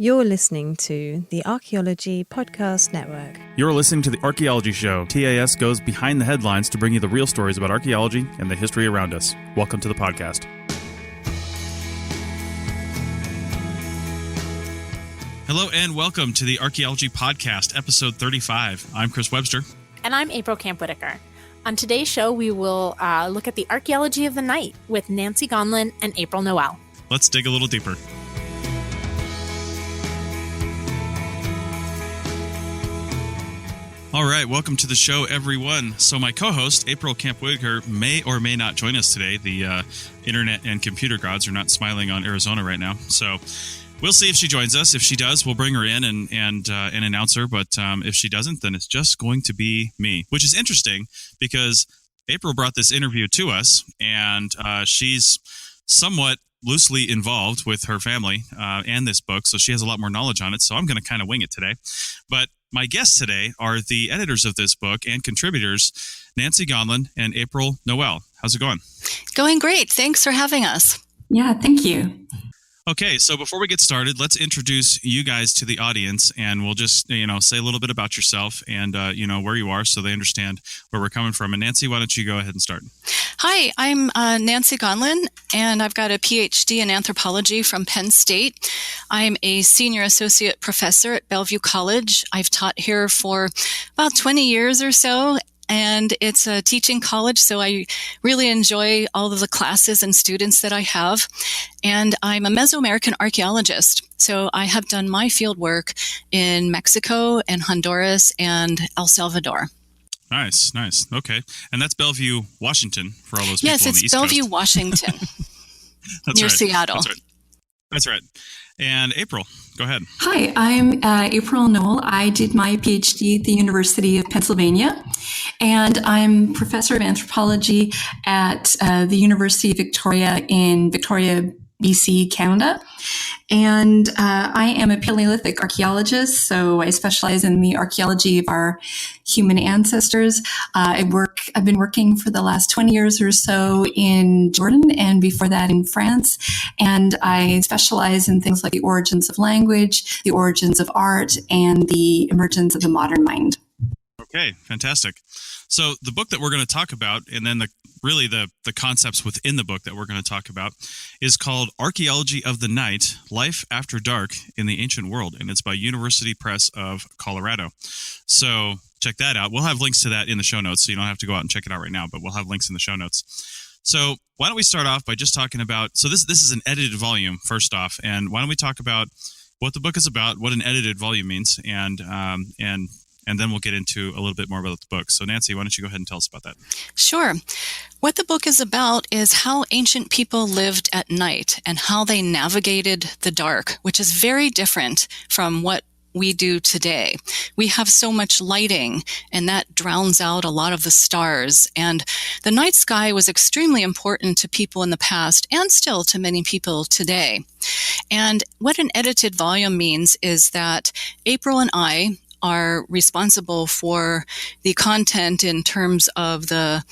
You're listening to the Archaeology Podcast Network. You're listening to the Archaeology Show. TAS goes behind the headlines to bring you the real stories about archaeology and the history around us. Welcome to the podcast. Hello and welcome to the Archaeology Podcast, episode 35. I'm Chris Webster. And I'm April Camp-Whitaker. On today's show, we will look at the archaeology of the night with Nancy Gonlin and April Nowell. Let's dig a little deeper. All right, welcome to the show, everyone. So my co-host, April Camp-Whitaker, may or may not join us today. The internet and computer gods are not smiling on Arizona right now. So we'll see if she joins us. If she does, we'll bring her in and announce her. But if she doesn't, then it's just going to be me, which is interesting because April brought this interview to us, and she's somewhat loosely involved with her family and this book, so she has a lot more knowledge on it. So I'm going to kind of wing it today. But my guests today are the editors of this book and contributors, Nancy Gonlin and April Nowell. How's it going? Going great. Thanks for having us. Yeah, thank you. Okay, so before we get started, let's introduce you guys to the audience, and we'll just, say a little bit about yourself and, where you are so they understand where we're coming from. And Nancy, why don't you go ahead and start? Hi, I'm Nancy Gonlin, and I've got a PhD in anthropology from Penn State. I'm a senior associate professor at Bellevue College. I've taught here for about 20 years or so. And it's a teaching college, so I really enjoy all of the classes and students that I have. And I'm a Mesoamerican archaeologist, so I have done my field work in Mexico and Honduras and El Salvador. Nice. Okay. And that's Bellevue, Washington, for all those people on the East Coast. Yes, it's Bellevue, Washington, near Seattle. That's right. And April, go ahead. Hi, I'm April Nowell. I did my PhD at the University of Pennsylvania, and I'm professor of anthropology at the University of Victoria in Victoria, BC, Canada. And I am a Paleolithic archaeologist, so I specialize in the archaeology of our human ancestors. I've been working for the last 20 years or so in Jordan, and before that in France. And I specialize in things like the origins of language, the origins of art, and the emergence of the modern mind. Okay, fantastic. So the book that we're going to talk about, and then the concepts within the book that we're going to talk about, is called Archaeology of the Night, Life After Dark in the Ancient World, and it's by University Press of Colorado. So check that out. We'll have links to that in the show notes, so you don't have to go out and check it out right now, but we'll have links in the show notes. So why don't we start off by just talking about, so this is an edited volume, first off, and why don't we talk about what the book is about, what an edited volume means, and then we'll get into a little bit more about the book. So Nancy, why don't you go ahead and tell us about that? Sure. What the book is about is how ancient people lived at night and how they navigated the dark, which is very different from what we do today. We have so much lighting, and that drowns out a lot of the stars. And the night sky was extremely important to people in the past and still to many people today. And what an edited volume means is that April and I are responsible for the content in terms of the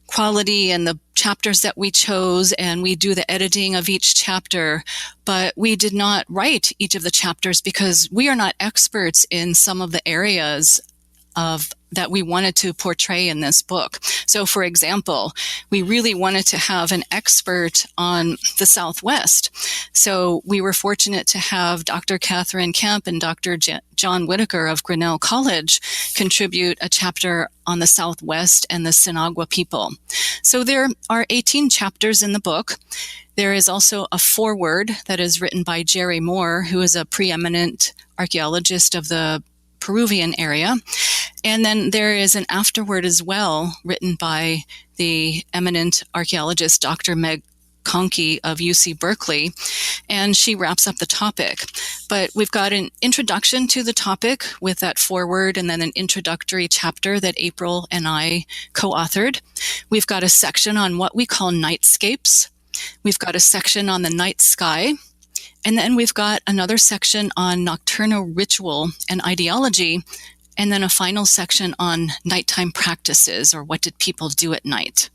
quality and the chapters that we chose, and we do the editing of each chapter, but we did not write each of the chapters because we are not experts in some of the areas that we wanted to portray in this book. So, for example, we really wanted to have an expert on the Southwest. So we were fortunate to have Dr. Catherine Kemp and Dr. John Whitaker of Grinnell College contribute a chapter on the Southwest and the Sinagua people. So there are 18 chapters in the book. There is also a foreword that is written by Jerry Moore, who is a preeminent archaeologist of the Peruvian area. And then there is an afterword as well, written by the eminent archaeologist, Dr. Meg Conkey of UC Berkeley, and she wraps up the topic. But we've got an introduction to the topic with that foreword, and then an introductory chapter that April and I co-authored. We've got a section on what we call nightscapes. We've got a section on the night sky. And then we've got another section on nocturnal ritual and ideology, and then a final section on nighttime practices, or what did people do at night.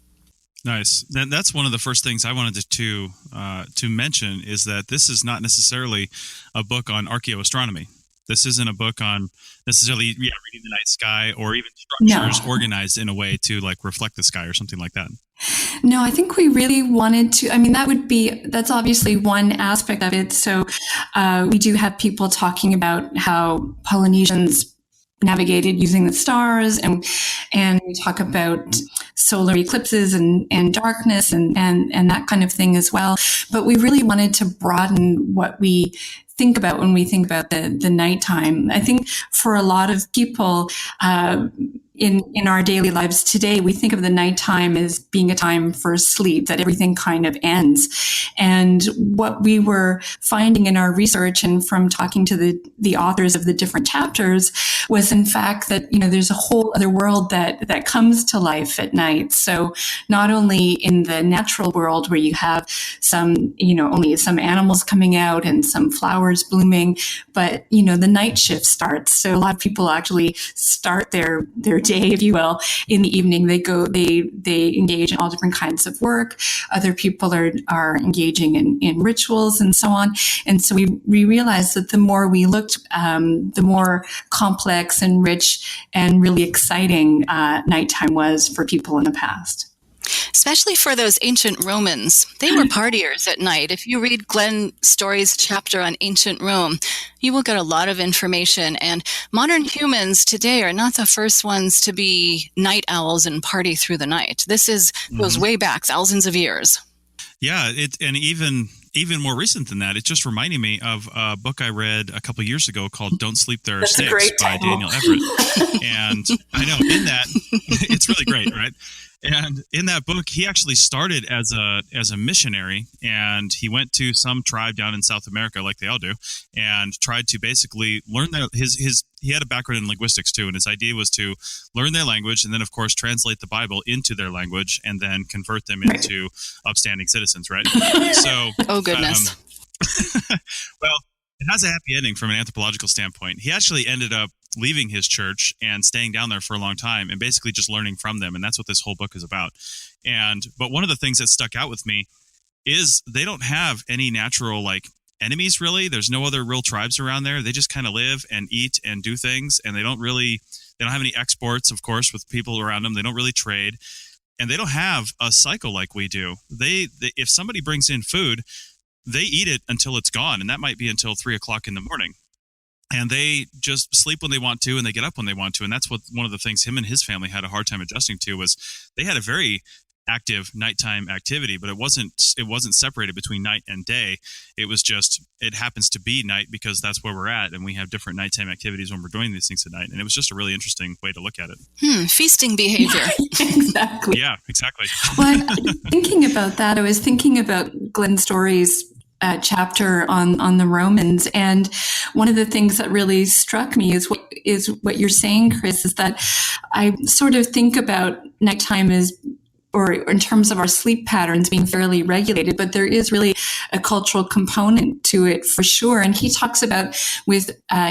Nice. That's one of the first things I wanted to mention is that this is not necessarily a book on archaeoastronomy. This isn't a book on necessarily reading the night sky or even structures organized in a way to like reflect the sky or something like that. No, I think we really wanted to. I mean, that's obviously one aspect of it. So we do have people talking about how Polynesians navigated using the stars, and we talk about solar eclipses and darkness and that kind of thing as well. But we really wanted to broaden what we think about when we think about the nighttime. I think for a lot of people, in our daily lives today, we think of the nighttime as being a time for sleep, that everything kind of ends. And what we were finding in our research and from talking to the authors of the different chapters was in fact that, there's a whole other world that comes to life at night. So not only in the natural world where you have some, only some animals coming out and some flowers blooming, but, the night shift starts. So a lot of people actually start their day, if you will, in the evening. They engage in all different kinds of work. Other people are engaging in rituals and so on. And so we realized that the more we looked, the more complex and rich and really exciting nighttime was for people in the past. Especially for those ancient Romans. They were partiers at night. If you read Glenn Story's chapter on ancient Rome, you will get a lot of information. And modern humans today are not the first ones to be night owls and party through the night. This goes way back thousands of years. Yeah, and even more recent than that, it's just reminding me of a book I read a couple years ago called "Don't Sleep There Are Snakes" by Daniel Everett. And I know in that it's really great, right? And in that book, he actually started as a missionary, and he went to some tribe down in South America, like they all do, and tried to basically learn that he had a background in linguistics too, and his idea was to learn their language and then, of course, translate the Bible into their language and then convert them into upstanding citizens, right? So, oh goodness. Well, it has a happy ending from an anthropological standpoint. He actually ended up leaving his church and staying down there for a long time and basically just learning from them. And that's what this whole book is about. But one of the things that stuck out with me is they don't have any natural enemies, really. There's no other real tribes around there. They just kind of live and eat and do things. And they don't have any exports, of course, with people around them. They don't really trade. And they don't have a cycle like we do. They if somebody brings in food, they eat it until it's gone. And that might be until 3:00 in the morning. And they just sleep when they want to, and they get up when they want to. And that's one of the things him and his family had a hard time adjusting to was they had a very active nighttime activity, but it wasn't separated between night and day. It was just, it happens to be night because that's where we're at. And we have different nighttime activities when we're doing these things at night. And it was just a really interesting way to look at it. Feasting behavior. Exactly. Yeah, exactly. Well, thinking about that, I was thinking about Glenn Story's chapter on the Romans, and one of the things that really struck me is what you're saying, Chris, is that I sort of think about nighttime as, or in terms of our sleep patterns being fairly regulated, but there is really a cultural component to it for sure. And he talks about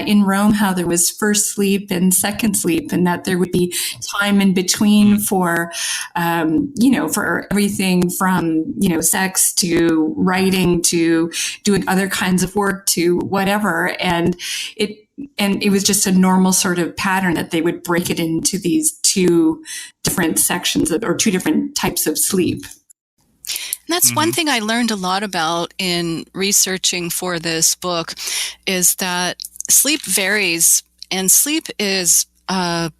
in Rome how there was first sleep and second sleep, and that there would be time in between for everything from, sex to writing to doing other kinds of work to whatever. And it was just a normal sort of pattern that they would break it into these two different sections or two different types of sleep. And that's one thing I learned a lot about in researching for this book is that sleep varies, and sleep is a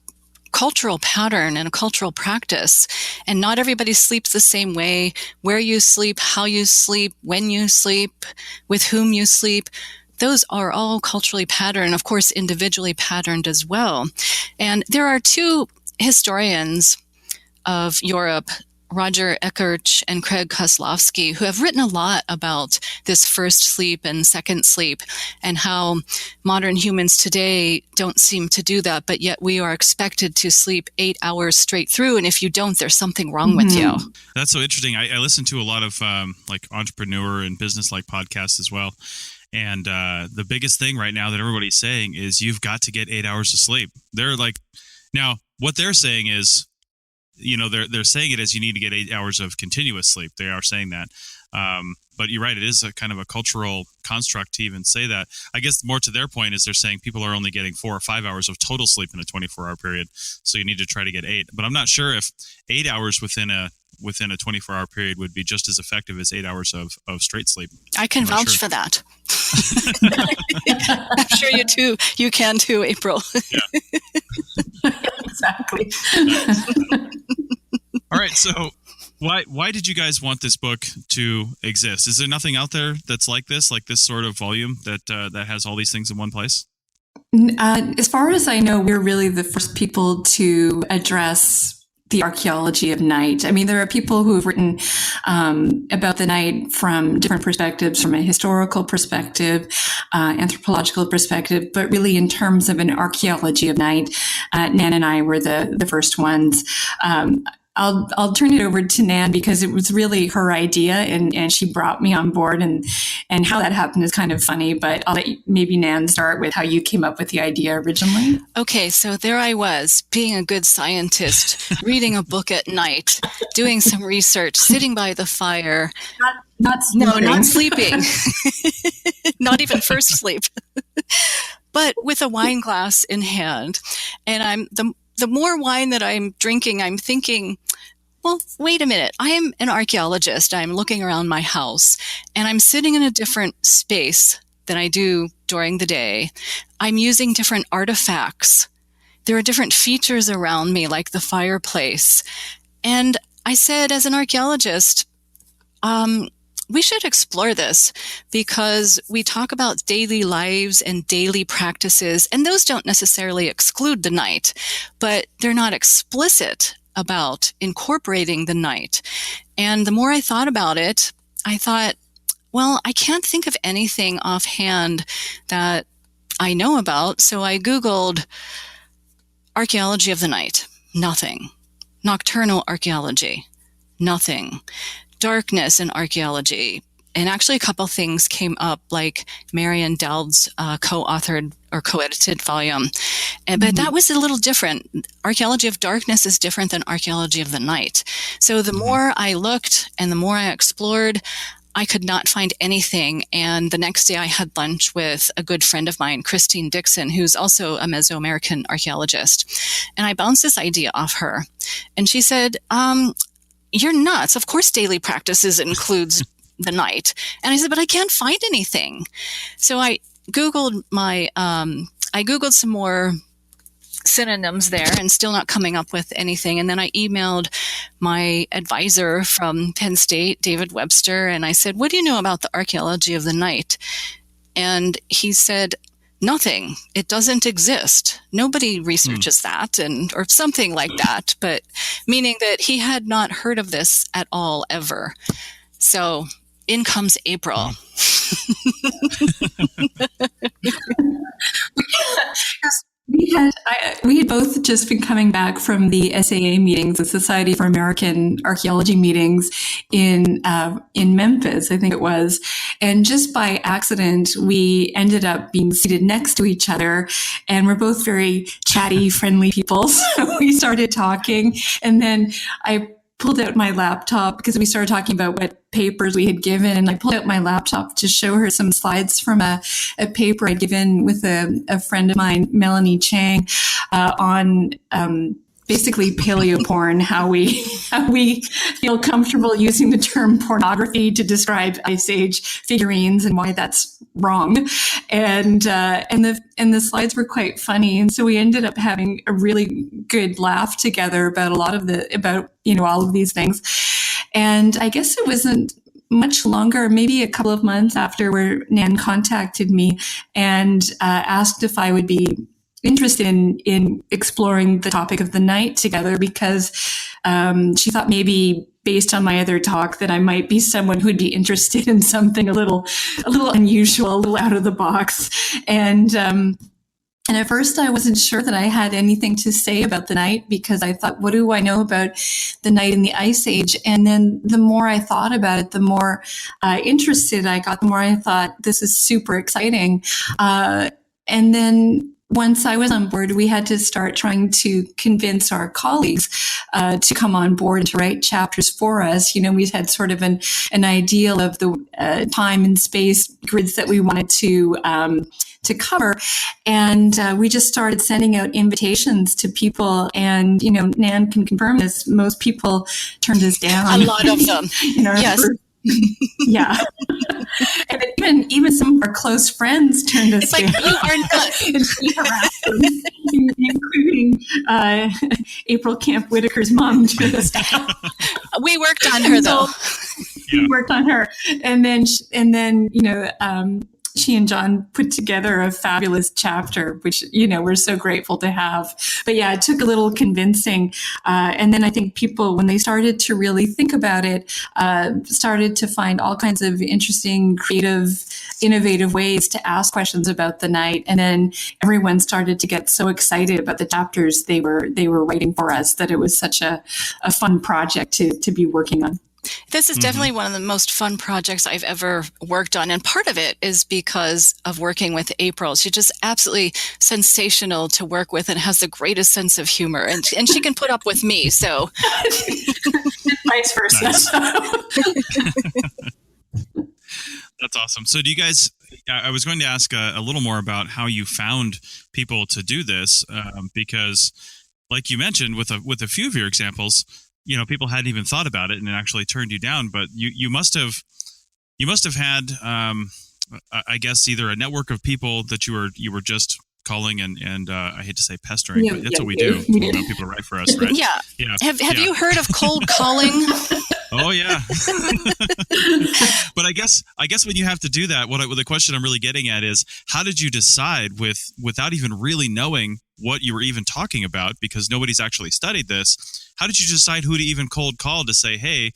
cultural pattern and a cultural practice. And not everybody sleeps the same way. Where you sleep, how you sleep, when you sleep, with whom you sleep. Those are all culturally patterned, of course, individually patterned as well. And there are two historians of Europe, Roger Eckarch and Craig Kozlowski, who have written a lot about this first sleep and second sleep and how modern humans today don't seem to do that, but yet we are expected to sleep 8 hours straight through. And if you don't, there's something wrong with you. That's so interesting. I listen to a lot of entrepreneur and business-like podcasts as well. And the biggest thing right now that everybody's saying is you've got to get 8 hours of sleep. They're now what they're saying is they're saying it as you need to get 8 hours of continuous sleep. They are saying that. But you're right, it is a kind of a cultural construct to even say that. I guess more to their point is they're saying people are only getting 4 or 5 hours of total sleep in a 24-hour period, so you need to try to get 8. But I'm not sure if 8 hours within a 24-hour period would be just as effective as 8 hours of straight sleep. I can vouch for that. I'm sure you can too, April. Yeah. Exactly. All right, so why did you guys want this book to exist? Is there nothing out there that's like this sort of volume that has all these things in one place? As far as I know, we're really the first people to address the archaeology of night. I mean, there are people who have written about the night from different perspectives, from a historical perspective, anthropological perspective, but really in terms of an archaeology of night, Nan and I were the first ones. I'll turn it over to Nan because it was really her idea and she brought me on board and how that happened is kind of funny, but I'll let maybe Nan start with how you came up with the idea originally. Okay, so there I was, being a good scientist, reading a book at night, doing some research, sitting by the fire. Not sleeping. No, not sleeping. Not even first sleep. But with a wine glass in hand. And the more wine that I'm drinking, I'm thinking, well, wait a minute. I am an archaeologist. I'm looking around my house and I'm sitting in a different space than I do during the day. I'm using different artifacts. There are different features around me, like the fireplace. And I said, as an archaeologist, we should explore this because we talk about daily lives and daily practices, and those don't necessarily exclude the night, but they're not explicit about incorporating the night. And the more I thought about it, I thought, well, I can't think of anything offhand that I know about. So I Googled archaeology of the night. Nothing. Nocturnal archaeology. Nothing. Darkness in archaeology. And actually a couple things came up, like Marian Dowd's co-authored or co-edited volume. But that was a little different. Archaeology of darkness is different than archaeology of the night. So the more I looked and the more I explored, I could not find anything. And the next day I had lunch with a good friend of mine, Christine Dixon, who's also a Mesoamerican archaeologist. And I bounced this idea off her. And she said, you're nuts. Of course, daily practices includes the night. And I said, but I can't find anything. So I Googled I Googled some more synonyms there and still not coming up with anything. And then I emailed my advisor from Penn State, David Webster, and I said, what do you know about the archaeology of the night? And he said, nothing. It doesn't exist. Nobody researches that or something like that, but meaning that he had not heard of this at all ever. So in comes April. We had both just been coming back from the SAA meetings, the Society for American Archaeology meetings in Memphis, I think it was. And just by accident, we ended up being seated next to each other, and we're both very chatty, friendly people. So we started talking, and then I pulled out my laptop because we started talking about what papers we had given, and I pulled out my laptop to show her some slides from a paper I'd given with a friend of mine, Melanie Chang, on basically paleoporn, how we feel comfortable using the term pornography to describe Ice Age figurines and why that's wrong. And the slides were quite funny. And so we ended up having a really good laugh together about all of these things. And I guess it wasn't much longer, maybe a couple of months after, where Nan contacted me and asked if I would be interested in exploring the topic of the night together, because she thought maybe based on my other talk that I might be someone who'd be interested in something a little unusual, a little out of the box. And at first I wasn't sure that I had anything to say about the night, because I thought, what do I know about the night in the Ice Age? And then the more I thought about it, the more interested I got, the more I thought, this is super exciting. And then once I was on board, we had to start trying to convince our colleagues to come on board and to write chapters for us. We had sort of an ideal of the time and space grids that we wanted to cover. And we just started sending out invitations to people. And, Nan can confirm this. Most people turned us down. A lot of them. Yes. Yeah. And even some of our close friends turned us down. It's like, you are nuts. Including April Camp Whitaker's mom turned us down. We worked on her, though. We worked on her. And then she and John put together a fabulous chapter, which, we're so grateful to have. But yeah, it took a little convincing. And then I think people, when they started to really think about it, started to find all kinds of interesting, creative, innovative ways to ask questions about the night. And then everyone started to get so excited about the chapters they were writing for us that it was such a fun project to be working on. This is definitely one of the most fun projects I've ever worked on. And part of it is because of working with April. She's just absolutely sensational to work with and has the greatest sense of humor. And she can put up with me. So vice versa. That's awesome. So do you guys, I was going to ask a little more about how you found people to do this, because like you mentioned with a few of your examples, people hadn't even thought about it and it actually turned you down, but you must have had, I guess, either a network of people that you were just calling and I hate to say pestering, but that's what we do. People write for us, right? Yeah. Have you heard of cold calling? Oh yeah. But I guess when you have to do that, the question I'm really getting at is, how did you decide without even really knowing what you were even talking about, because nobody's actually studied this? How did you decide who to even cold call to say, hey,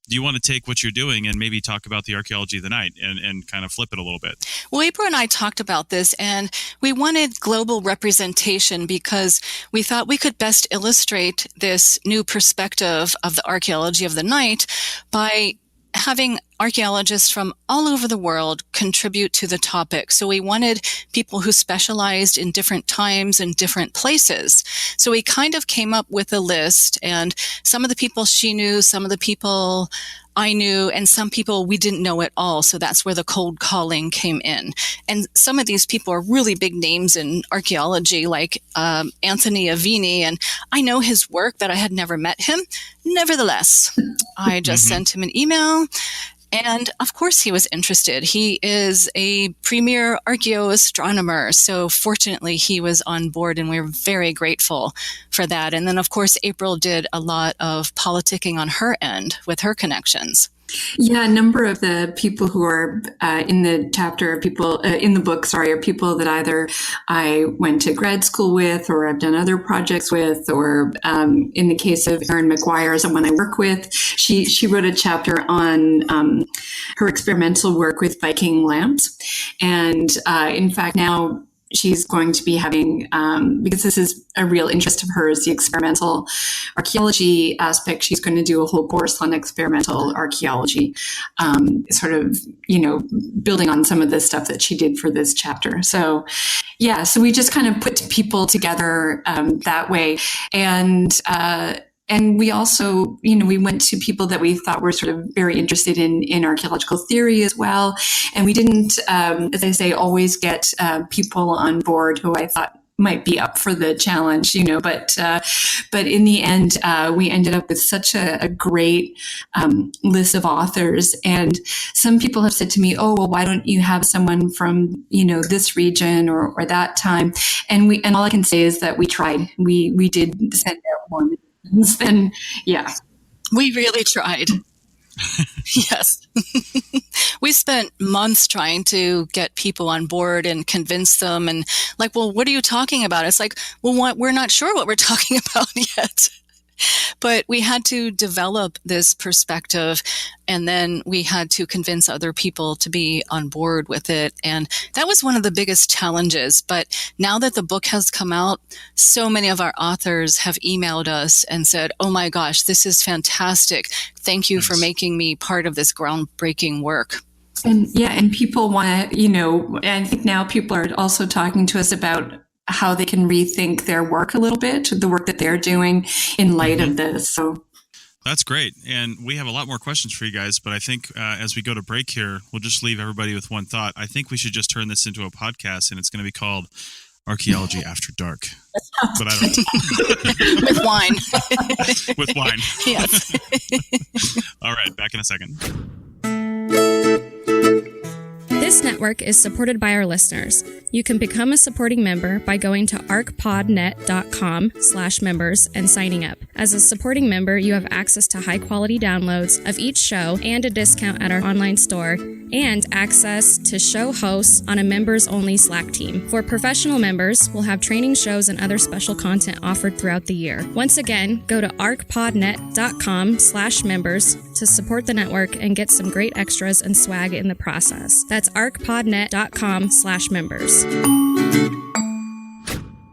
do you want to take what you're doing and maybe talk about the archaeology of the night and kind of flip it a little bit? Well, April and I talked about this, and we wanted global representation because we thought we could best illustrate this new perspective of the archaeology of the night by having archaeologists from all over the world contribute to the topic. So we wanted people who specialized in different times and different places. So we kind of came up with a list, and some of the people she knew, some of the people I knew, and some people we didn't know at all. So that's where the cold calling came in. And some of these people are really big names in archaeology, like Anthony Avini. And I know his work, but I had never met him. Nevertheless, I just sent him an email. And of course he was interested. He is a premier archaeoastronomer. So fortunately he was on board, and we're very grateful for that. And then of course April did a lot of politicking on her end with her connections. Yeah, a number of the people who are in the chapter, people in the book, are people that either I went to grad school with, or I've done other projects with, or in the case of Erin McGuire, someone I work with, she wrote a chapter on her experimental work with Viking lamps, and in fact now she's going to be having, because this is a real interest of hers, the experimental archaeology aspect, she's going to do a whole course on experimental archaeology, sort of, building on some of the stuff that she did for this chapter. So, yeah, so we just kind of put people together that way. And we also, we went to people that we thought were sort of very interested in archaeological theory as well. And we didn't, as I say, always get people on board who I thought might be up for the challenge, but in the end, we ended up with such a great list of authors. And some people have said to me, oh, well, why don't you have someone from, this region or that time? And all I can say is that we tried. We did send out one. Then, yeah. We really tried. Yes. We spent months trying to get people on board and convince them, and like, well, what are you talking about? It's like, well, we're not sure what we're talking about yet. But we had to develop this perspective, and then we had to convince other people to be on board with it. And that was one of the biggest challenges. But now that the book has come out, so many of our authors have emailed us and said, oh my gosh, this is fantastic. Thank you for making me part of this groundbreaking work. And people want to, I think now people are also talking to us about how they can rethink their work a little bit, the work that they're doing in light of this. So that's great. And we have a lot more questions for you guys, but I think as we go to break here, we'll just leave everybody with one thought. I think we should just turn this into a podcast, and it's going to be called Archaeology After Dark. But I don't know. With wine. With wine. Yes. All right, back in a second. This network is supported by our listeners. You can become a supporting member by going to arcpodnet.com/members and signing up. As a supporting member, you have access to high-quality downloads of each show and a discount at our online store, and access to show hosts on a members-only Slack team. For professional members, we'll have training shows and other special content offered throughout the year. Once again, go to arcpodnet.com/members to support the network and get some great extras and swag in the process. That's arcpodnet.com/members.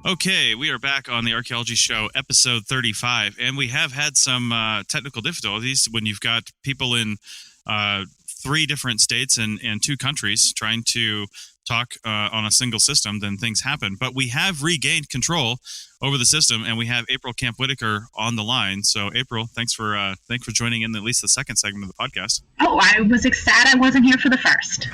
Okay, we are back on the Archaeology Show, episode 35, and we have had some technical difficulties when you've got people in 3 different states and 2 countries trying to talk on a single system. Then things happen. But we have regained control over the system, and we have April Camp Whitaker on the line. So, April, thanks for joining in at least the second segment of the podcast. Oh, I was sad I wasn't here for the first.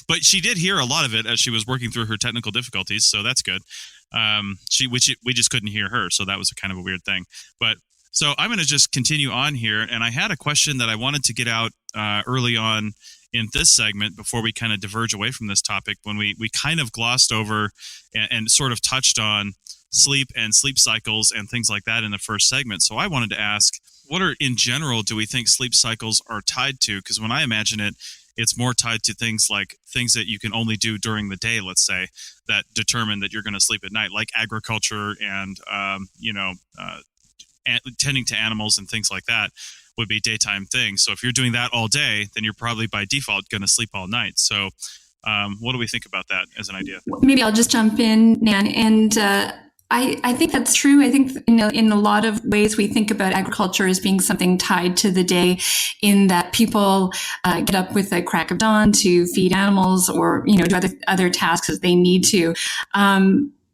But she did hear a lot of it as she was working through her technical difficulties, so that's good. We just couldn't hear her, so that was kind of a weird thing. But so I'm going to just continue on here, and I had a question that I wanted to get out early on in this segment before we kind of diverge away from this topic, when we kind of glossed over and sort of touched on sleep and sleep cycles and things like that in the first segment. So I wanted to ask, what in general do we think sleep cycles are tied to? Because when I imagine it, it's more tied to things that you can only do during the day, let's say, that determine that you're going to sleep at night, like agriculture and, tending to animals and things like that would be daytime things. So if you're doing that all day, then you're probably by default going to sleep all night. So what do we think about that as an idea? maybe I'll just jump in, Nan, and I think that's true. I think in a lot of ways we think about agriculture as being something tied to the day, in that people get up with the crack of dawn to feed animals or do other tasks as they need to.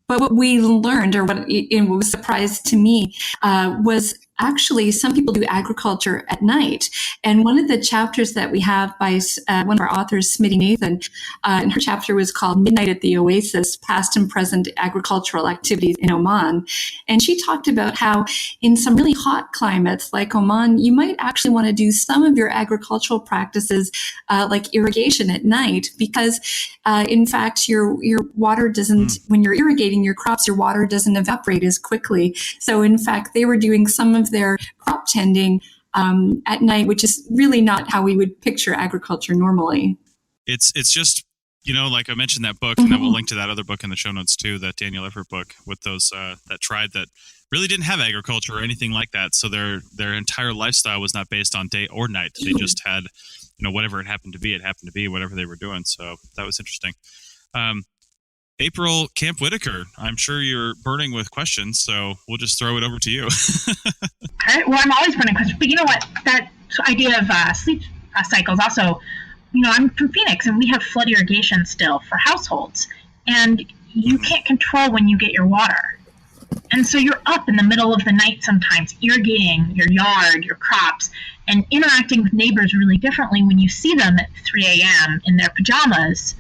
But what we learned, or what was a surprise to me, was actually some people do agriculture at night. And one of the chapters that we have by one of our authors, Smitty Nathan, and her chapter was called Midnight at the Oasis, Past and Present Agricultural Activities in Oman. And she talked about how in some really hot climates like Oman, you might actually want to do some of your agricultural practices like irrigation at night, because in fact, your water doesn't, when you're irrigating your crops, your water doesn't evaporate as quickly. So in fact, they were doing some of their crop tending at night, which is really not how we would picture agriculture normally. It's just, like I mentioned that book, and then we'll link to that other book in the show notes too, that Daniel Everett book with those that tribe that really didn't have agriculture or anything like that. So their entire lifestyle was not based on day or night. They just had, whatever it happened to be, whatever they were doing. So that was interesting. April Camp Whitaker, I'm sure you're burning with questions, so we'll just throw it over to you. All right. Well, I'm always burning questions, but you know what? That idea of sleep cycles also, I'm from Phoenix, and we have flood irrigation still for households, and you can't control when you get your water. And so you're up in the middle of the night sometimes, irrigating your yard, your crops, and interacting with neighbors really differently when you see them at 3 a.m. in their pajamas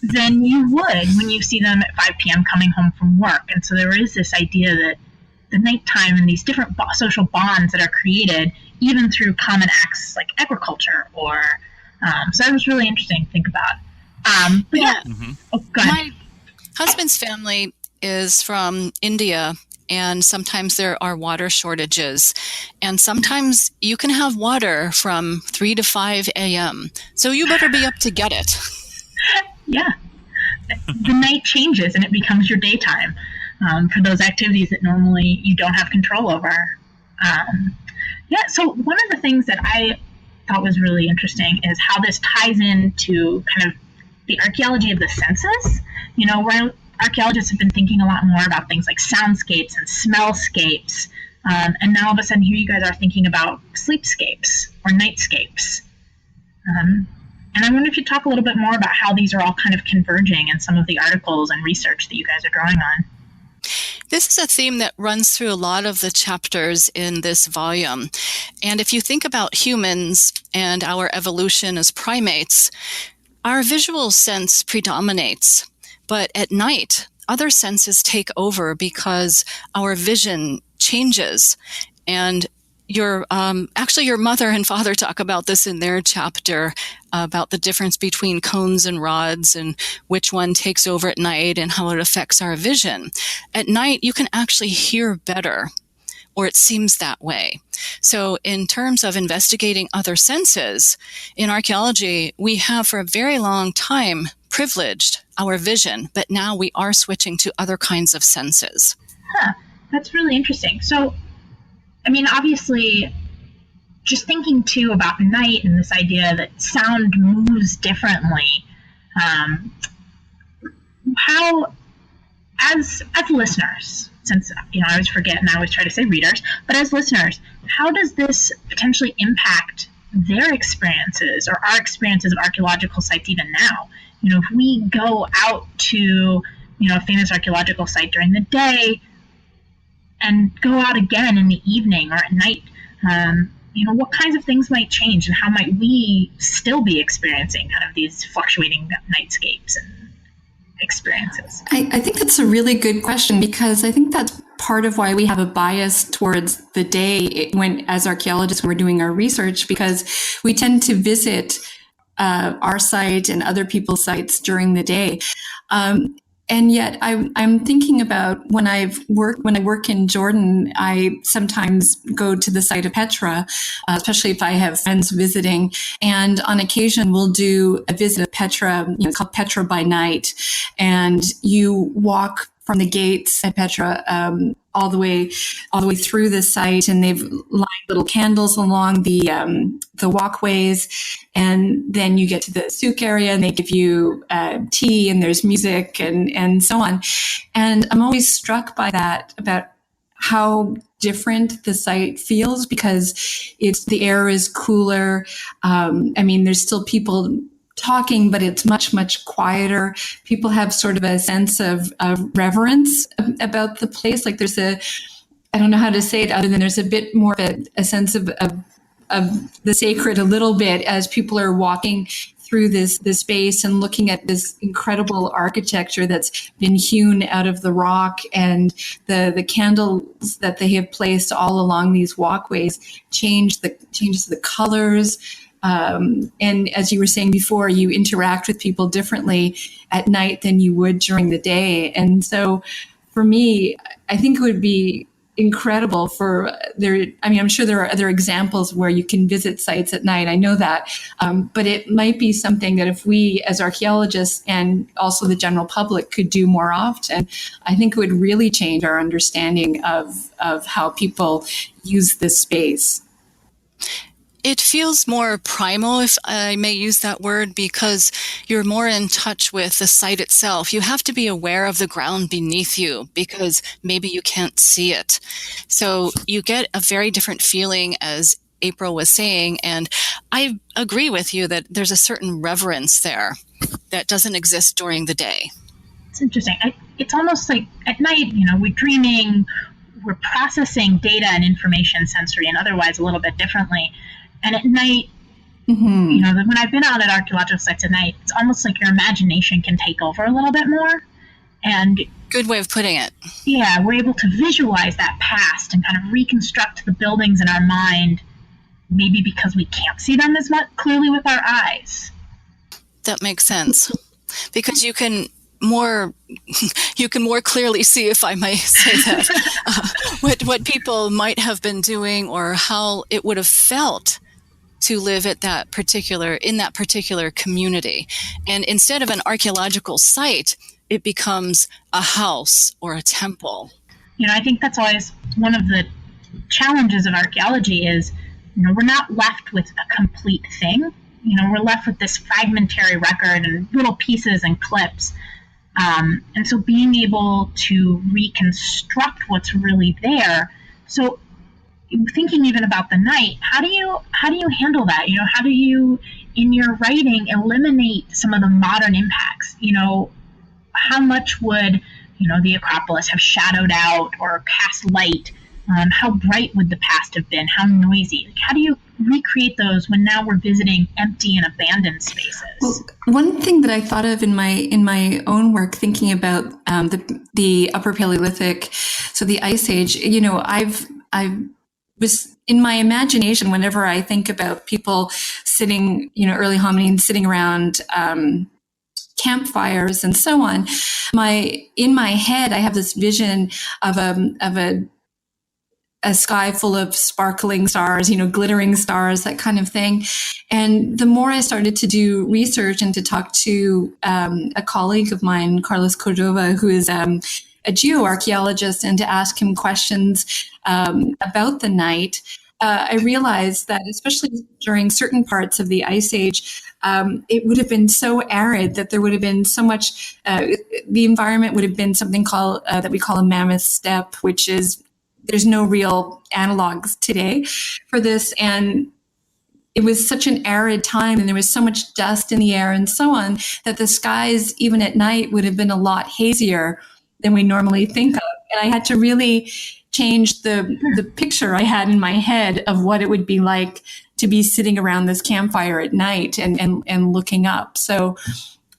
than you would when you see them at 5 p.m. coming home from work. And so there is this idea that the nighttime and these different social bonds that are created even through common acts like agriculture or so that was really interesting to think about. But yeah. Oh, go ahead. My husband's family is from India, and sometimes there are water shortages, and sometimes you can have water from 3 to 5 a.m. So you better be up to get it. Yeah. The night changes and it becomes your daytime for those activities that normally you don't have control over. So one of the things that I thought was really interesting is how this ties into kind of the archaeology of the senses. Where archaeologists have been thinking a lot more about things like soundscapes and smellscapes. And now all of a sudden here you guys are thinking about sleepscapes or nightscapes. And I wonder if you'd talk a little bit more about how these are all kind of converging in some of the articles and research that you guys are drawing on. This is a theme that runs through a lot of the chapters in this volume. And if you think about humans and our evolution as primates, our visual sense predominates. But at night, other senses take over because our vision changes. And your mother and father talk about this in their chapter about the difference between cones and rods and which one takes over at night and how it affects our vision. At night, you can actually hear better, or it seems that way. So in terms of investigating other senses, in archaeology, we have for a very long time privileged our vision, but now we are switching to other kinds of senses. Huh, that's really interesting. So, I mean, obviously, just thinking too about night and this idea that sound moves differently, how, as listeners, since, I always forget and I always try to say readers, but as listeners, how does this potentially impact their experiences or our experiences of archaeological sites even now? If we go out to, a famous archaeological site during the day, and go out again in the evening or at night, what kinds of things might change and how might we still be experiencing kind of these fluctuating nightscapes and experiences? I think that's a really good question, because I think that's part of why we have a bias towards the day as archaeologists, when we're doing our research, because we tend to visit our site and other people's sites during the day. And yet I'm thinking about when I work in Jordan, I sometimes go to the site of Petra, especially if I have friends visiting. And on occasion, we'll do a visit of Petra, it's called Petra by Night. And you walk from the gates at Petra, all the way through the site, and they've lined little candles along the walkways, and then you get to the souk area, and they give you tea, and there's music, and so on. And I'm always struck by that, about how different the site feels, because the air is cooler. There's still people talking, but it's much, much quieter. People have sort of a sense of reverence about the place. Like I don't know how to say it other than there's a bit more of a sense of the sacred a little bit as people are walking through this space and looking at this incredible architecture that's been hewn out of the rock, and the candles that they have placed all along these walkways changes the colors. And as you were saying before, you interact with people differently at night than you would during the day. And so for me, I think it would be incredible I'm sure there are other examples where you can visit sites at night. I know that. But it might be something that if we as archaeologists and also the general public could do more often, I think it would really change our understanding of how people use this space. It feels more primal, if I may use that word, because you're more in touch with the site itself. You have to be aware of the ground beneath you because maybe you can't see it. So you get a very different feeling, as April was saying, and I agree with you that there's a certain reverence there that doesn't exist during the day. It's interesting. It's almost like at night, we're dreaming, we're processing data and information sensory and otherwise a little bit differently. And at night, when I've been out at archaeological sites at night, it's almost like your imagination can take over a little bit more. And good way of putting it. Yeah, we're able to visualize that past and kind of reconstruct the buildings in our mind, maybe because we can't see them as much clearly with our eyes. That makes sense. Because you can more clearly see, if I may say that, what people might have been doing or how it would have felt to live in that particular community. And instead of an archaeological site, it becomes a house or a temple. I think that's always one of the challenges of archaeology is, we're not left with a complete thing. We're left with this fragmentary record and little pieces and clips. And so being able to reconstruct what's really there. So thinking even about the night, how do you handle that? How do you in your writing eliminate some of the modern impacts? How much would, the Acropolis have shadowed out or cast light? How bright would the past have been? How noisy? How do you recreate those when now we're visiting empty and abandoned spaces? Well, one thing that I thought of in my own work, thinking about the Upper Paleolithic, so the Ice Age, I was in my imagination, whenever I think about people sitting, early hominins sitting around campfires and so on, in my head I have this vision of a sky full of sparkling stars, glittering stars, that kind of thing. And the more I started to do research and to talk to a colleague of mine, Carlos Cordova, who is a geoarchaeologist, and to ask him questions about the night, I realized that especially during certain parts of the Ice Age, it would have been so arid that there would have been so much, the environment would have been something called that we call a mammoth steppe, which is, there's no real analogs today for this. And it was such an arid time, and there was so much dust in the air and so on, that the skies, even at night, would have been a lot hazier than we normally think of. And I had to really change the picture I had in my head of what it would be like to be sitting around this campfire at night and looking up. So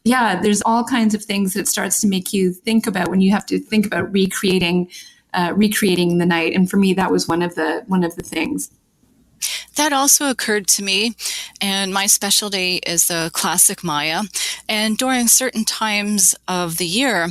yeah, there's all kinds of things that it starts to make you think about when you have to think about recreating the night. And for me, that was one of the things. That also occurred to me, and my specialty is the classic Maya. And during certain times of the year,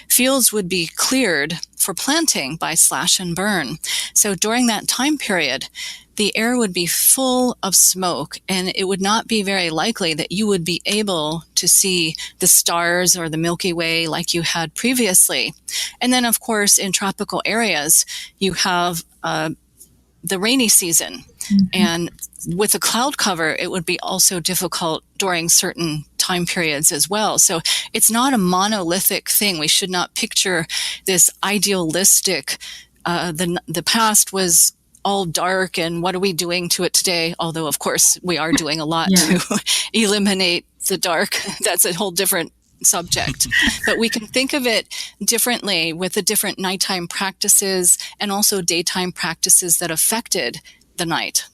fields would be cleared for planting by slash and burn. So during that time period, the air would be full of smoke, and it would not be very likely that you would be able to see the stars or the Milky Way like you had previously. And then, of course, in tropical areas, you have the rainy season. Mm-hmm. And with a cloud cover, it would be also difficult during certain time periods as well. So it's not a monolithic thing. We should not picture this idealistic, the past was all dark and what are we doing to it today? Although, of course, we are doing a lot to eliminate the dark. That's a whole different subject. But we can think of it differently with the different nighttime practices and also daytime practices that affected the night.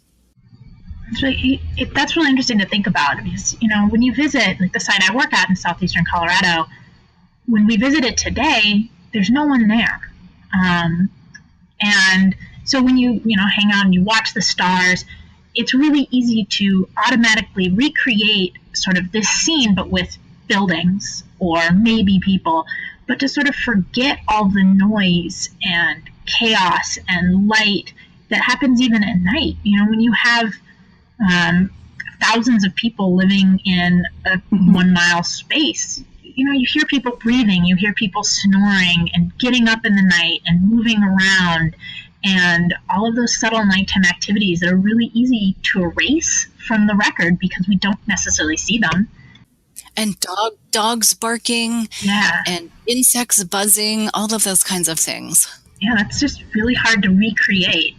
That's really interesting to think about, because, when you visit, like the site I work at in southeastern Colorado, when we visit it today, there's no one there. And so when you hang out and you watch the stars, it's really easy to automatically recreate sort of this scene, but with buildings or maybe people, but to sort of forget all the noise and chaos and light that happens even at night. When you have thousands of people living in a 1 mile space, you hear people breathing, you hear people snoring and getting up in the night and moving around, and all of those subtle nighttime activities that are really easy to erase from the record because we don't necessarily see them. And dogs barking, and insects buzzing, all of those kinds of things. Yeah, that's just really hard to recreate.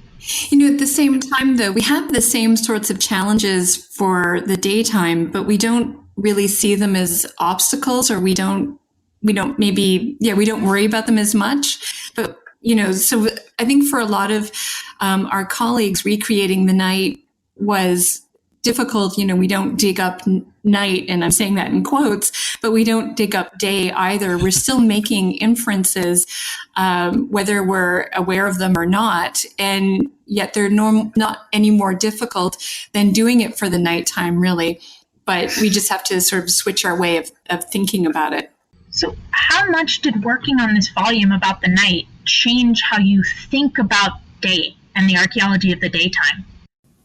At the same time, though, we have the same sorts of challenges for the daytime, but we don't really see them as obstacles, or we don't worry about them as much. But, so I think for a lot of our colleagues, recreating the night was difficult. We don't dig up night, and I'm saying that in quotes, but we don't dig up day either. We're still making inferences, whether we're aware of them or not, and yet they're not any more difficult than doing it for the nighttime, really. But we just have to sort of switch our way of thinking about it. So how much did working on this volume about the night change how you think about day and the archaeology of the daytime?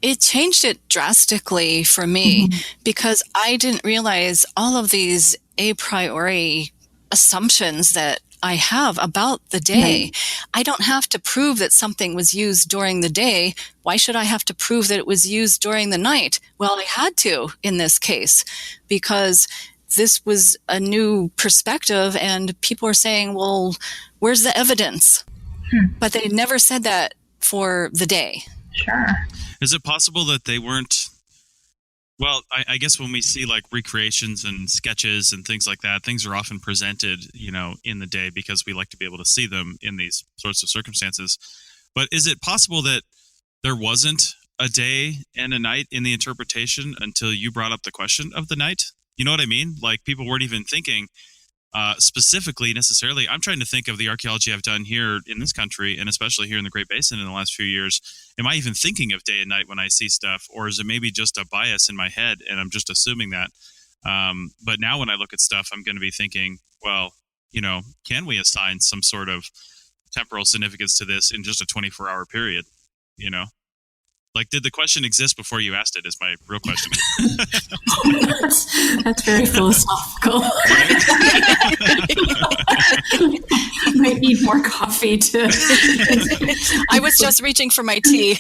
It changed it drastically for me because I didn't realize all of these a priori assumptions that I have about the day. I don't have to prove that something was used during the day. Why should I have to prove that it was used during the night? Well, I had to in this case because this was a new perspective and people are saying, well, where's the evidence? But they never said that for the day. Sure. Is it possible that they weren't Well, I guess when we see like recreations and sketches and things like that, things are often presented, in the day because we like to be able to see them in these sorts of circumstances. But is it possible that there wasn't a day and a night in the interpretation until you brought up the question of the night? You know what I mean? Like people weren't even thinking specifically necessarily. I'm trying to think of the archaeology I've done here in this country, and especially here in the Great Basin in the last few years. Am I even thinking of day and night when I see stuff, or is it maybe just a bias in my head and I'm just assuming that? But now when I look at stuff, I'm going to be thinking, well, can we assign some sort of temporal significance to this in just a 24-hour period? Like, did the question exist before you asked it is my real question. That's very philosophical. Might need more coffee to... I was just reaching for my tea.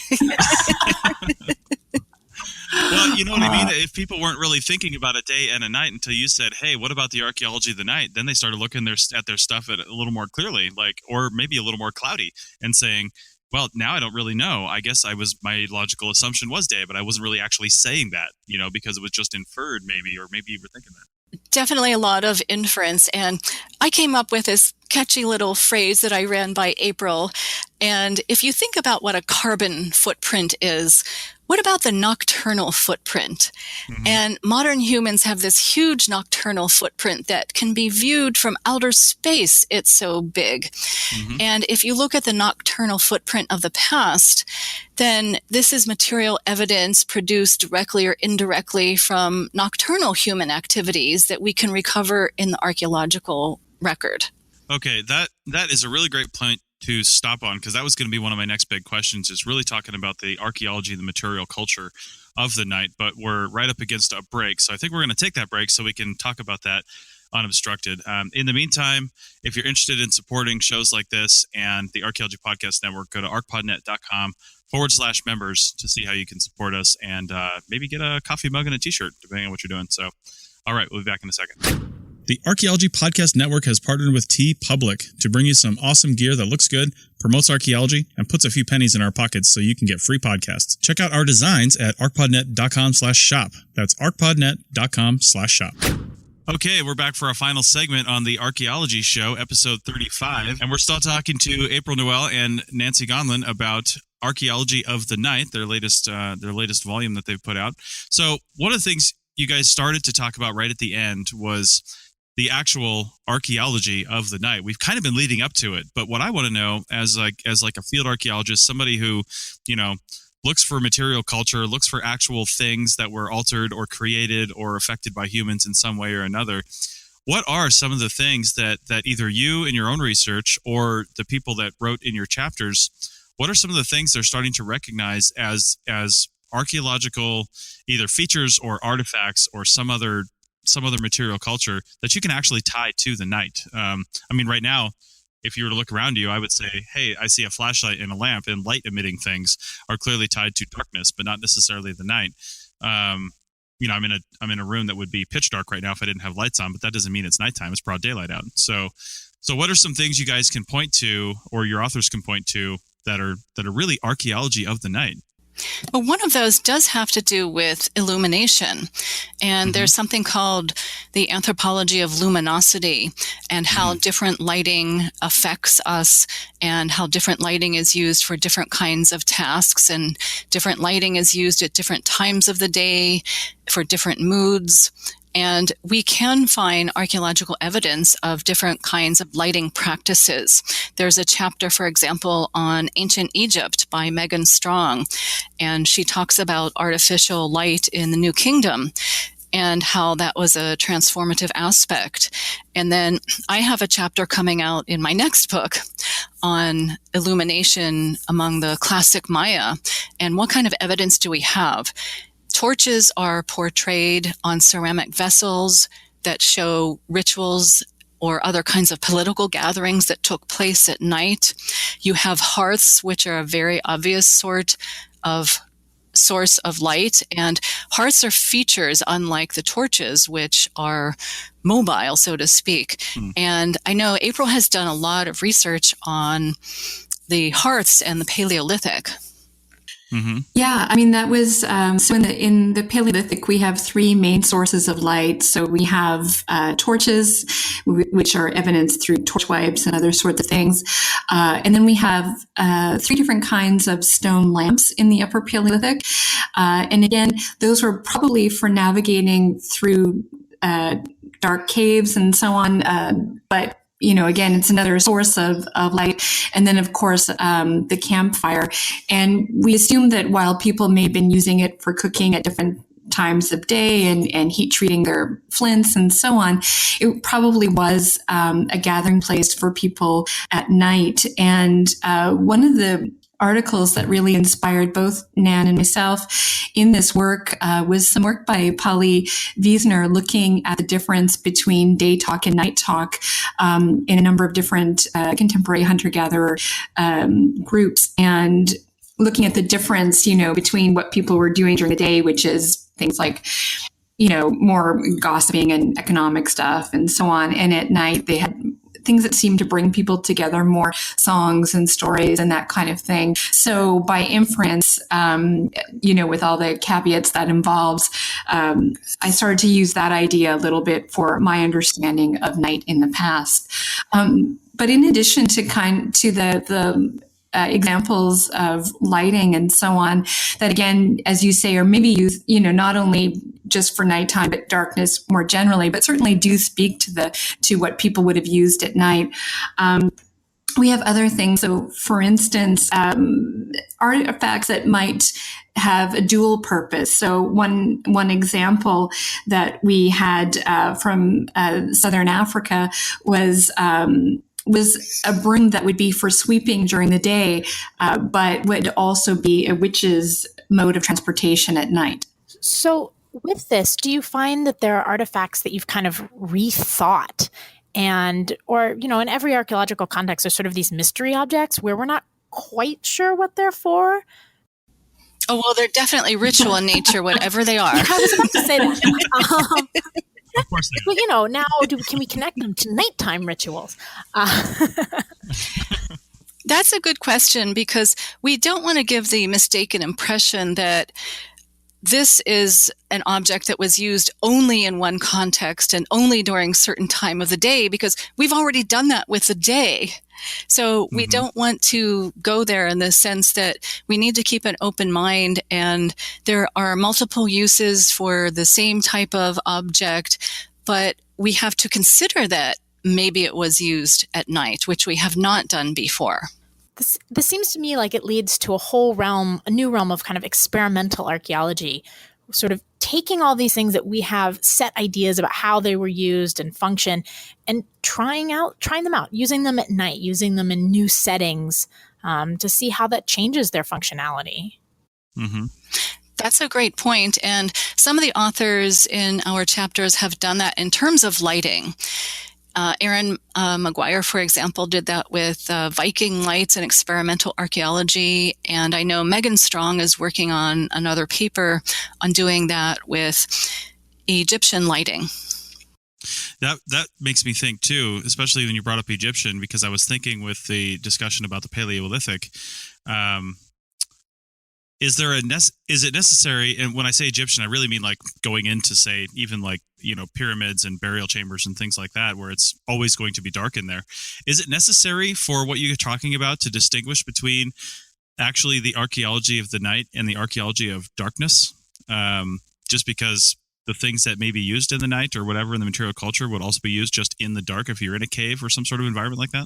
Well, you know what I mean? If people weren't really thinking about a day and a night until you said, hey, what about the archaeology of the night? Then they started looking at their stuff a little more clearly, or maybe a little more cloudy, and saying, well, now I don't really know. I guess my logical assumption was day, but I wasn't really actually saying that, because it was just inferred maybe, or maybe you were thinking that. Definitely a lot of inference. And I came up with this catchy little phrase that I ran by April. And if you think about what a carbon footprint is, what about the nocturnal footprint? Mm-hmm. And modern humans have this huge nocturnal footprint that can be viewed from outer space. It's so big. Mm-hmm. And if you look at the nocturnal footprint of the past, then this is material evidence produced directly or indirectly from nocturnal human activities that we can recover in the archaeological record. Okay, that is a really great point to stop on, because that was going to be one of my next big questions, is really talking about the archaeology and the material culture of the night. But we're right up against a break, so I think we're going to take that break so we can talk about that unobstructed. In the meantime, if you're interested in supporting shows like this and the Archaeology Podcast Network, go to arcpodnet.com/members to see how you can support us, and maybe get a coffee mug and a t-shirt, depending on what you're doing. So, all right, we'll be back in a second. The Archaeology Podcast Network has partnered with TeePublic to bring you some awesome gear that looks good, promotes archaeology, and puts a few pennies in our pockets so you can get free podcasts. Check out our designs at arcpodnet.com/shop. That's arcpodnet.com/shop. Okay, we're back for our final segment on the Archaeology Show, episode 35. And we're still talking to April Nowell and Nancy Gonlin about Archaeology of the Night, their latest volume that they've put out. So one of the things you guys started to talk about right at the end was the actual archaeology of the night. We've kind of been leading up to it, but what I want to know as a field archaeologist, somebody who, looks for material culture, looks for actual things that were altered or created or affected by humans in some way or another, what are some of the things that either you in your own research or the people that wrote in your chapters, what are some of the things they're starting to recognize as archaeological either features or artifacts or some other material culture that you can actually tie to the night? Right now, if you were to look around you, I would say, hey, I see a flashlight and a lamp, and light emitting things are clearly tied to darkness, but not necessarily the night. I'm in a room that would be pitch dark right now if I didn't have lights on, but that doesn't mean it's nighttime. It's broad daylight out. So what are some things you guys can point to, or your authors can point to, that are really archaeology of the night? Well, one of those does have to do with illumination. And there's something called the anthropology of luminosity, and how different lighting affects us, and how different lighting is used for different kinds of tasks, and different lighting is used at different times of the day for different moods. And we can find archaeological evidence of different kinds of lighting practices. There's a chapter, for example, on ancient Egypt by Megan Strong, and she talks about artificial light in the New Kingdom and how that was a transformative aspect. And then I have a chapter coming out in my next book on illumination among the classic Maya, and what kind of evidence do we have? Torches are portrayed on ceramic vessels that show rituals or other kinds of political gatherings that took place at night. You have hearths, which are a very obvious source of light, and hearths are features unlike the torches, which are mobile, so to speak. And I know April has done a lot of research on the hearths and the Paleolithic. Yeah, I mean, that was so in the Paleolithic, we have three main sources of light. So we have torches, which are evidenced through torch wipes and other sorts of things. And then we have three different kinds of stone lamps in the Upper Paleolithic. And again, those were probably for navigating through dark caves and so on. But again, it's another source of light. And then, of course, the campfire. And we assume that while people may have been using it for cooking at different times of day and heat treating their flints and so on, it probably was a gathering place for people at night. And one of the articles that really inspired both Nan and myself in this work was some work by Polly Wiesner looking at the difference between day talk and night talk in a number of different contemporary hunter-gatherer groups, and looking at the difference, between what people were doing during the day, which is things like more gossiping and economic stuff and so on. And at night, they had things that seemed to bring people together, more songs and stories and that kind of thing. So by inference, with all the caveats that involves, I started to use that idea a little bit for my understanding of night in the past. But in addition to the examples of lighting and so on, that again, as you say, are maybe used, not only just for nighttime, but darkness more generally, but certainly do speak to what people would have used at night. We have other things. So for instance, artifacts that might have a dual purpose. So one example that we had from Southern Africa was a broom that would be for sweeping during the day, but would also be a witch's mode of transportation at night. So with this, do you find that there are artifacts that you've kind of rethought or in every archaeological context, there's sort of these mystery objects where we're not quite sure what they're for? Oh, well, they're definitely ritual in nature, whatever they are. I was about to say that. Of course they But now can we connect them to nighttime rituals? That's a good question, because we don't want to give the mistaken impression that this is an object that was used only in one context and only during certain time of the day, because we've already done that with the day. So we don't want to go there in the sense that we need to keep an open mind, and there are multiple uses for the same type of object, but we have to consider that maybe it was used at night, which we have not done before. This seems to me like it leads to a new realm of kind of experimental archaeology, sort of taking all these things that we have set ideas about how they were used and function, and trying them out, using them at night, using them in new settings to see how that changes their functionality. Mm-hmm. That's a great point. And some of the authors in our chapters have done that in terms of lighting. Aaron McGuire, for example, did that with Viking lights and experimental archaeology. And I know Megan Strong is working on another paper on doing that with Egyptian lighting. That makes me think too, especially when you brought up Egyptian, because I was thinking with the discussion about the Paleolithic, is it necessary? And when I say Egyptian, I really mean like going into, say, even like, pyramids and burial chambers and things like that, where it's always going to be dark in there. Is it necessary for what you're talking about to distinguish between actually the archaeology of the night and the archaeology of darkness? Just because the things that may be used in the night or whatever in the material culture would also be used just in the dark if you're in a cave or some sort of environment like that?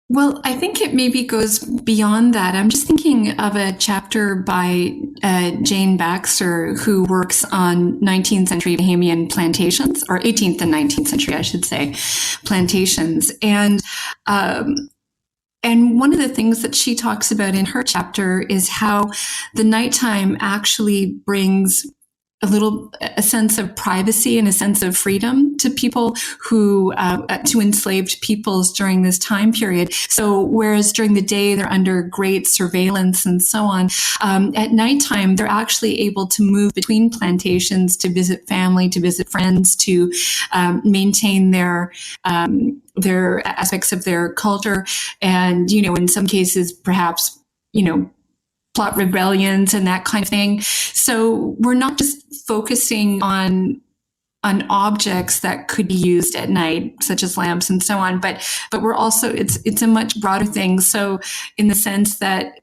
Well, I think it maybe goes beyond that. I'm just thinking of a chapter by Jane Baxter, who works on 19th century Bahamian plantations, or 18th and 19th century, I should say, plantations. And one of the things that she talks about in her chapter is how the nighttime actually brings a sense of privacy and a sense of freedom to people to enslaved peoples during this time period. So whereas during the day they're under great surveillance and so on, at nighttime they're actually able to move between plantations to visit family, to visit friends, to maintain their aspects of their culture, and in some cases perhaps plot rebellions and that kind of thing. So we're not just focusing on objects that could be used at night, such as lamps and so on, but we're also, it's a much broader thing. So in the sense that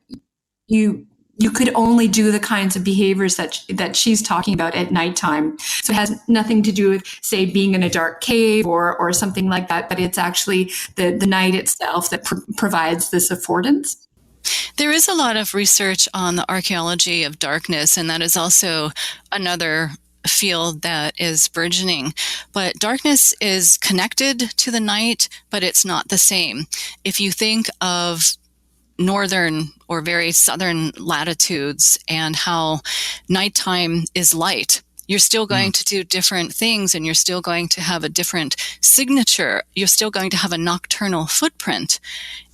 you could only do the kinds of behaviors that she's talking about at nighttime. So it has nothing to do with, say, being in a dark cave or something like that, but it's actually the night itself that provides this affordance. There is a lot of research on the archaeology of darkness, and that is also another field that is burgeoning. But darkness is connected to the night, but it's not the same. If you think of northern or very southern latitudes and how nighttime is light, you're still going to do different things, and you're still going to have a different signature. You're still going to have a nocturnal footprint,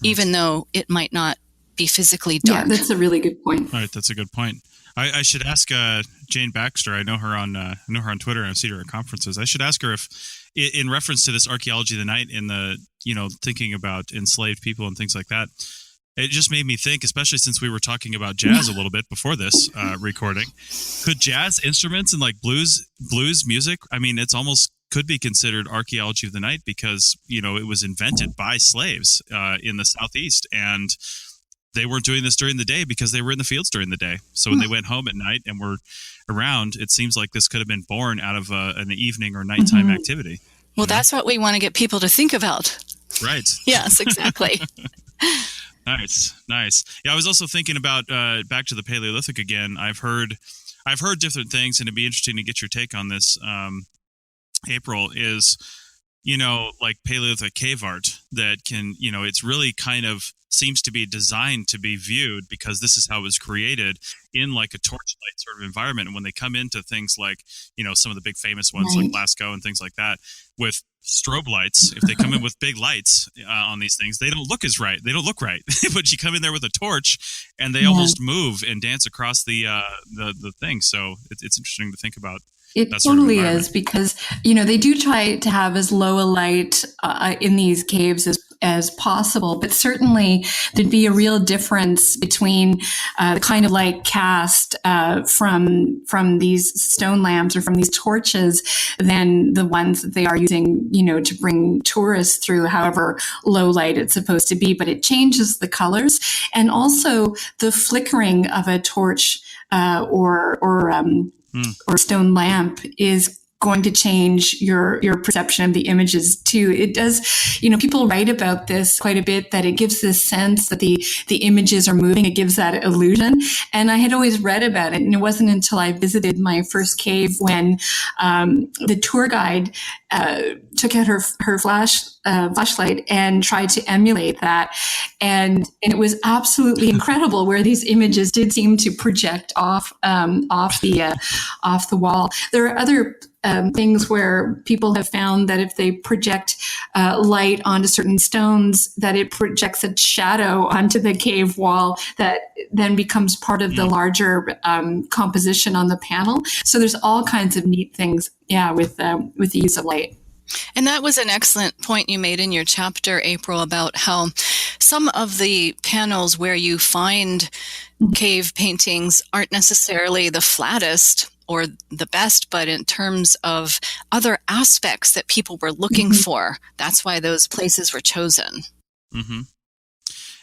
even though it might not be physically dark. Yeah, that's a really good point. All right, that's a good point. I should ask Jane Baxter. I know her on Twitter, and I've seen her at conferences. I should ask her if, in reference to this archaeology of the night, in the thinking about enslaved people and things like that, it just made me think, especially since we were talking about jazz a little bit before this recording. Could jazz instruments and like blues music? I mean, it's almost could be considered archaeology of the night because it was invented by slaves in the Southeast, and they weren't doing this during the day because they were in the fields during the day. So when they went home at night and were around, it seems like this could have been born out of an evening or nighttime activity. Well, that's what we want to get people to think about. Right. Yes, exactly. Nice. Yeah, I was also thinking about back to the Paleolithic again. I've heard different things, and it'd be interesting to get your take on this. April is, like Paleolithic cave art that can, it's really kind of seems to be designed to be viewed because this is how it was created in like a torchlight sort of environment. And when they come into things like, some of the big famous ones like Lascaux and things like that with strobe lights, if they come in with big lights on these things, they don't look right. But you come in there with a torch and they almost move and dance across the thing. So it's interesting to think about. It totally is because, they do try to have as low a light in these caves as possible, but certainly there'd be a real difference between the kind of light cast from these stone lamps or from these torches than the ones that they are using, to bring tourists through, however low light it's supposed to be. But it changes the colors, and also the flickering of a torch or stone lamp is going to change your perception of the images too. It does, people write about this quite a bit, that it gives this sense that the images are moving. It gives that illusion. And I had always read about it, and it wasn't until I visited my first cave when the tour guide took out her flashlight and tried to emulate that. And it was absolutely incredible where these images did seem to project off the wall. There are other things where people have found that if they project light onto certain stones, that it projects a shadow onto the cave wall that then becomes part of the larger composition on the panel. So there's all kinds of neat things, with the use of light. And that was an excellent point you made in your chapter, April, about how some of the panels where you find cave paintings aren't necessarily the flattest or the best, but in terms of other aspects that people were looking for, that's why those places were chosen. Mm-hmm.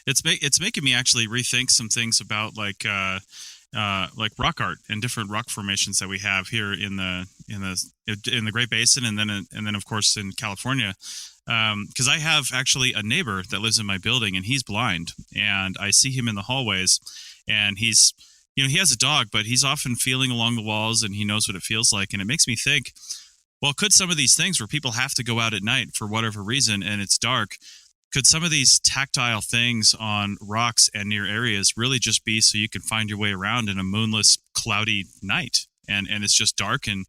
It's making me actually rethink some things about like rock art and different rock formations that we have here in the Great Basin, and then of course in California. Because I have actually a neighbor that lives in my building, and he's blind, and I see him in the hallways, and he's, he has a dog, but he's often feeling along the walls, and he knows what it feels like. And it makes me think, well, could some of these things where people have to go out at night for whatever reason and it's dark, could some of these tactile things on rocks and near areas really just be so you can find your way around in a moonless, cloudy night? And it's just dark, and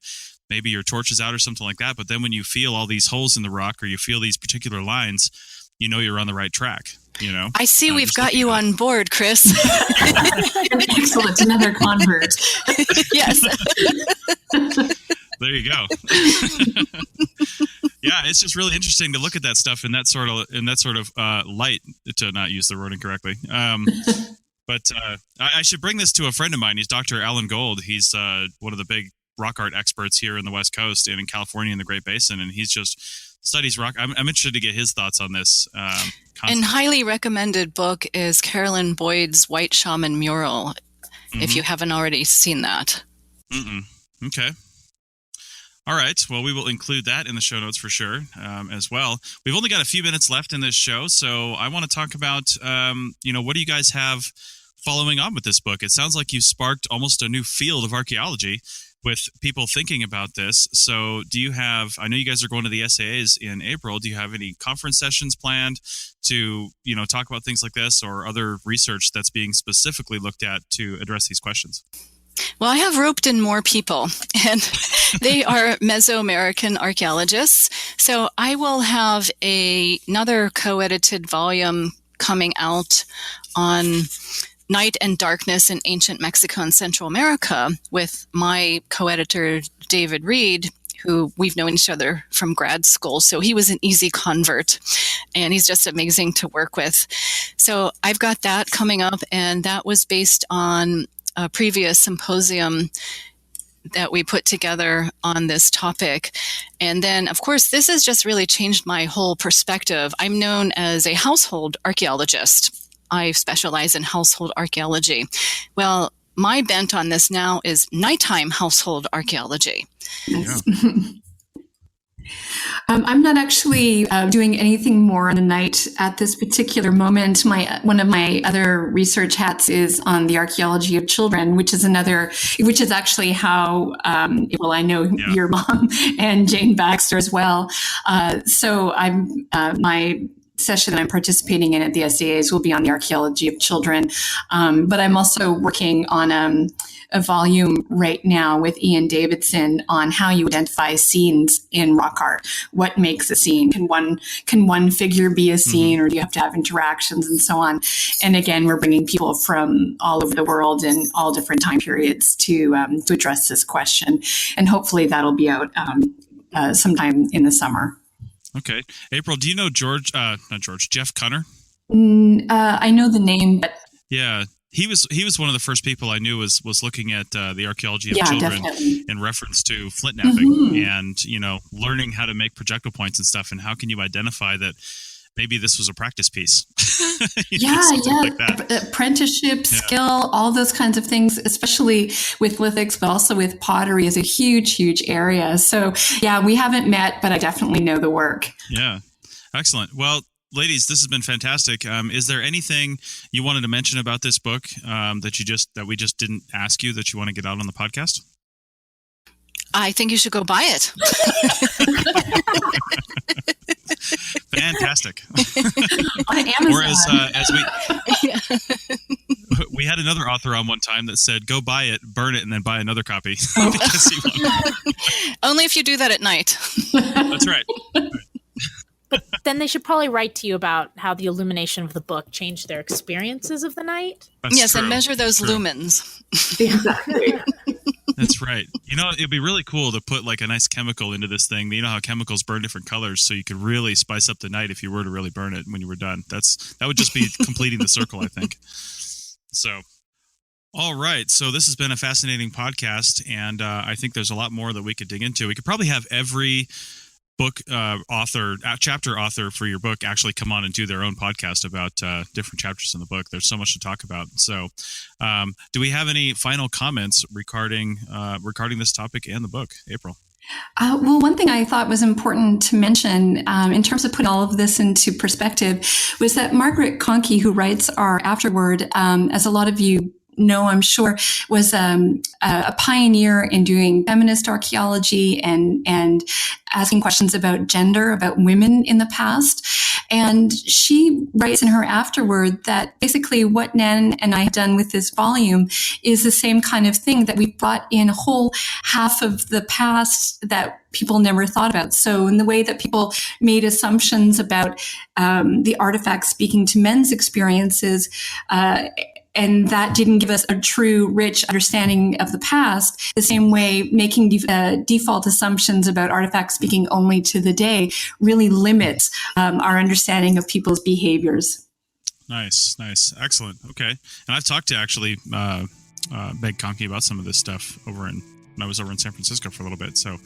maybe your torch is out or something like that. But then when you feel all these holes in the rock, or you feel these particular lines, you're on the right track. I see we've got you on board, Chris. Excellent. Another convert. Yes. There you go. Yeah, it's just really interesting to look at that stuff in that sort of light, to not use the word incorrectly. But I should bring this to a friend of mine. He's Dr. Alan Gold. He's one of the big rock art experts here in the West Coast and in California in the Great Basin, and he's just studies rock. I'm interested to get his thoughts on this. And highly recommended book is Carolyn Boyd's White Shaman Mural, if you haven't already seen that. Okay. All right. Well, we will include that in the show notes for sure as well. We've only got a few minutes left in this show, so I want to talk about, what do you guys have following on with this book? It sounds like you sparked almost a new field of archaeology with people thinking about this. So do you have, I know you guys are going to the SAAs in April. Do you have any conference sessions planned to, talk about things like this or other research that's being specifically looked at to address these questions? Well, I have roped in more people, and they are Mesoamerican archaeologists. So I will have another co-edited volume coming out on Night and Darkness in Ancient Mexico and Central America with my co-editor, David Reed, who we've known each other from grad school. So he was an easy convert, and he's just amazing to work with. So I've got that coming up, and that was based on a previous symposium that we put together on this topic. And then, of course, this has just really changed my whole perspective. I'm known as a household archaeologist. I specialize in household archaeology. Well, my bent on this now is nighttime household archaeology. Yeah. I'm not actually doing anything more on the night at this particular moment. One of my other research hats is on the archaeology of children, which is actually how, I know your mom and Jane Baxter as well. So my session that I'm participating in at the SAAs will be on the archaeology of children. But I'm also working on a volume right now with Ian Davidson on how you identify scenes in rock art. What makes a scene? Can one figure be a scene, or do you have to have interactions and so on? And again, we're bringing people from all over the world in all different time periods to address this question. And hopefully that'll be out sometime in the summer. Okay. April, do you know Jeff Cunner? I know the name, but yeah, he was one of the first people I knew was looking at the archaeology of children definitely. In reference to flint knapping and learning how to make projectile points and stuff, and how can you identify that maybe this was a practice piece. Like apprenticeship, skill, all those kinds of things, especially with lithics, but also with pottery, is a huge area. So yeah, we haven't met, but I definitely know the work. Yeah, excellent. Well, ladies, this has been fantastic. Is there anything you wanted to mention about this book that we just didn't ask you that you want to get out on the podcast? I think you should go buy it. Fantastic. On Amazon. Or as we had another author on one time that said, "Go buy it, burn it, and then buy another copy." Only if you do that at night. That's right. But then they should probably write to you about how the illumination of the book changed their experiences of the night. That's true. And measure those lumens. Exactly. That's right. It'd be really cool to put like a nice chemical into this thing. You know how chemicals burn different colors, so you could really spice up the night if you were to really burn it when you were done. That would just be completing the circle, I think. So, all right. So this has been a fascinating podcast, and I think there's a lot more that we could dig into. We could probably have every book chapter author for your book actually come on and do their own podcast about different chapters in the book. There's so much to talk about. So do we have any final comments regarding this topic and the book? April? Well, one thing I thought was important to mention in terms of putting all of this into perspective was that Margaret Conkey, who writes our afterword, as a lot of you know, I'm sure, was a pioneer in doing feminist archaeology and asking questions about gender, about women in the past. And she writes in her afterword that basically what Nan and I have done with this volume is the same kind of thing, that we brought in a whole half of the past that people never thought about. So in the way that people made assumptions about the artifacts speaking to men's experiences, and that didn't give us a true, rich understanding of the past, the same way making default assumptions about artifacts speaking only to the day really limits our understanding of people's behaviors. Nice. Excellent. Okay. And I've talked to actually Meg Conkey about some of this stuff when I was over in San Francisco for a little bit. So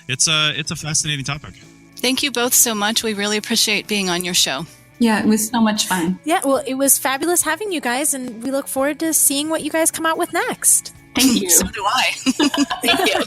it's a fascinating topic. Thank you both so much. We really appreciate being on your show. Yeah, it was so much fun. Yeah, well, it was fabulous having you guys, and we look forward to seeing what you guys come out with next. Thank you. So do I. Thank you.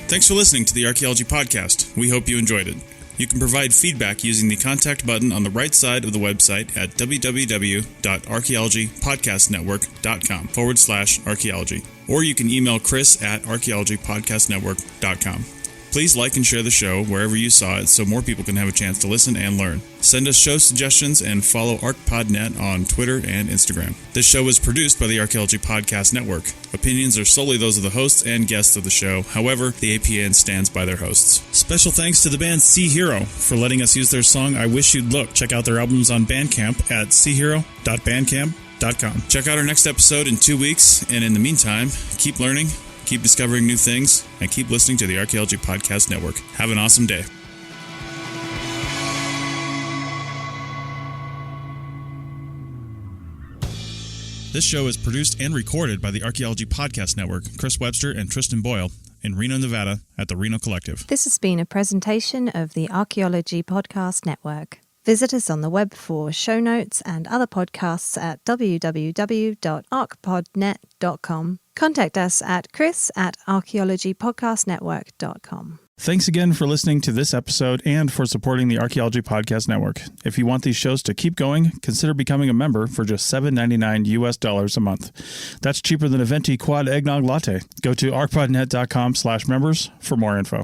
Thanks for listening to the Archaeology Podcast. We hope you enjoyed it. You can provide feedback using the contact button on the right side of the website at www.archaeologypodcastnetwork.com/archaeology. Or you can email Chris at archaeologypodcastnetwork.com. Please like and share the show wherever you saw it so more people can have a chance to listen and learn. Send us show suggestions and follow ArchPodNet on Twitter and Instagram. This show is produced by the Archaeology Podcast Network. Opinions are solely those of the hosts and guests of the show. However, the APN stands by their hosts. Special thanks to the band Sea Hero for letting us use their song I Wish You'd Look. Check out their albums on Bandcamp at seahero.bandcamp.com. Check out our next episode in 2 weeks, and in the meantime, keep learning, keep discovering new things, and keep listening to the Archaeology Podcast Network. Have an awesome day. This show is produced and recorded by the Archaeology Podcast Network, Chris Webster and Tristan Boyle, in Reno, Nevada, at the Reno Collective. This has been a presentation of the Archaeology Podcast Network. Visit us on the web for show notes and other podcasts at www.archpodnet.com. Contact us at chris@archaeologypodcastnetwork.com. Thanks again for listening to this episode and for supporting the Archaeology Podcast Network. If you want these shows to keep going, consider becoming a member for just $7.99 a month. That's cheaper than a venti quad eggnog latte. Go to archpodnet.com/members for more info.